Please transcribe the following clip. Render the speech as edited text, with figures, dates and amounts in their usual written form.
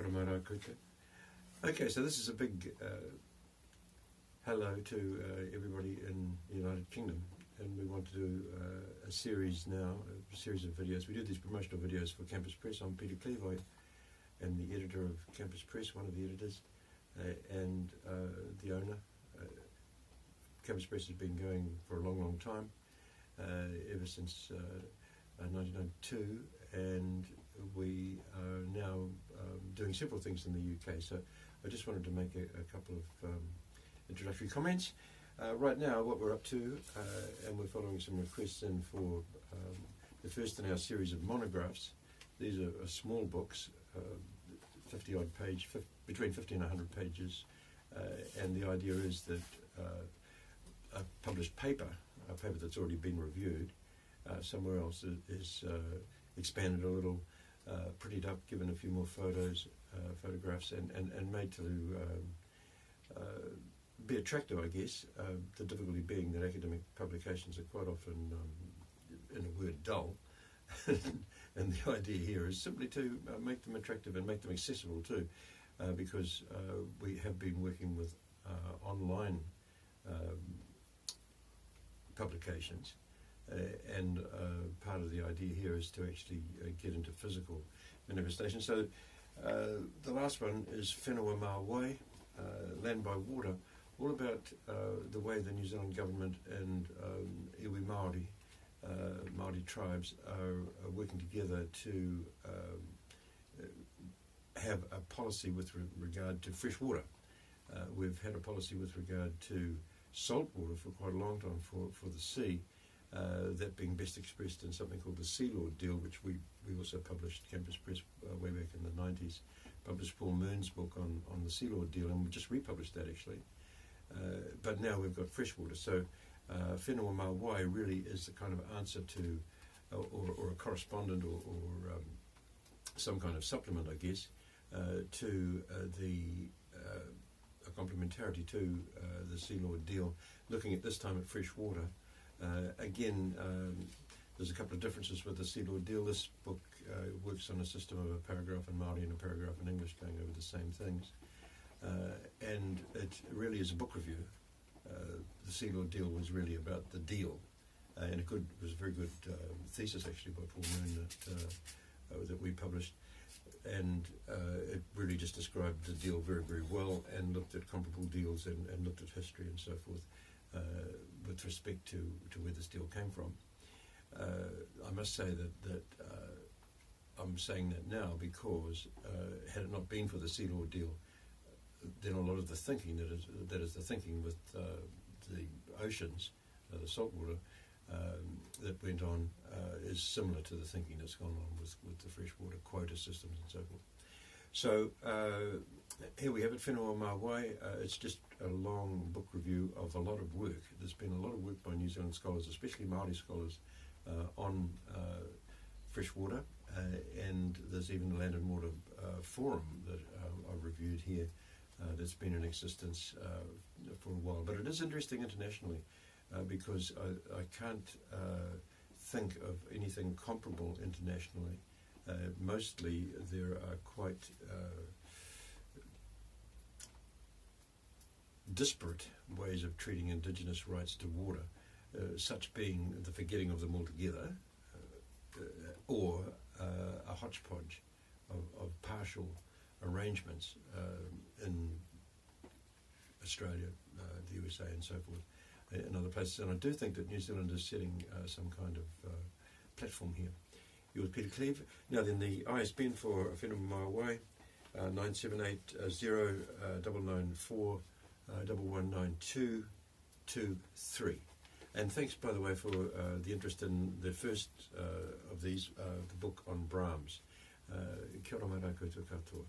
ora mara koutou. Okay, so this is a big hello to everybody in the United Kingdom, and we want to do a series now, a series of videos. We do these promotional videos for Campus Press. I'm Peter Cleave, I am the editor of Campus Press, one of the editors, and the owner. Campus Press has been going for a long, long time, ever since 1992, and we are now doing several things in the UK. So I just wanted to make a couple of introductory comments. Right now, what we're up to, and we're following some requests in for the first in our series of monographs. These are small books, 50-odd page, between 50 and 100 pages, and the idea is that a published paper, a paper that's already been reviewed somewhere else, is expanded a little, prettied up, given a few more photographs, and made to be attractive, I guess. The difficulty being that academic publications are quite often, in a word, dull. And the idea here is simply to make them attractive and make them accessible too, because we have been working with online publications, and part of the idea here is to actually get into physical manifestation. So the last one is Whenua Mā Wai, Land by Water, all about the way the New Zealand government and iwi Māori, Māori tribes are working together to have a policy with regard to fresh water. We've had a policy with regard to salt water for quite a long time for the sea, that being best expressed in something called the Sea Lord Deal, which we also published, Campus Press, way back in the 90s, published Paul Mearn's book on the Sea Lord Deal, and we just republished that actually. But now we've got freshwater. So Whenua Mā Wai really is the kind of answer to, or a correspondent, or some kind of supplement, I guess, to a complementarity to the Sea Lord Deal, looking at this time at fresh water. Again, there's a couple of differences with the Sea Lord Deal. This book works on a system of a paragraph in Māori and a paragraph in English going over the same things. And it really is a book review. The Sea Lord Deal was really about the deal, and it was a very good thesis actually by Paul Mearn that we published, and it really just described the deal very, very well, and looked at comparable deals and looked at history and so forth with respect to where this deal came from. I must say that I'm saying that now because had it not been for the Sea Lord Deal, then a lot of the thinking that is the thinking with the oceans, the saltwater that went on, is similar to the thinking that's gone on with the freshwater quota systems and so forth. So here we have it, Whenua Mā Wai. It's just a long book review of a lot of work. There's been a lot of work by New Zealand scholars, especially Māori scholars, on freshwater, and there's even a Land and Water forum that I've reviewed here. That's been in existence for a while, but it is interesting internationally because I can't think of anything comparable internationally. Mostly there are quite disparate ways of treating Indigenous rights to water, such being the forgetting of them altogether, or a hodgepodge of partial arrangements in Australia, the USA and so forth, and other places. And I do think that New Zealand is setting some kind of platform here. Yours, Peter Cleave. Now then, the ISBN for Whenua Mā Wai, 9780 994 119223. And thanks, by the way, for the interest in the first of these, the book on Brahms. Kia ora mai rā koutou katoa.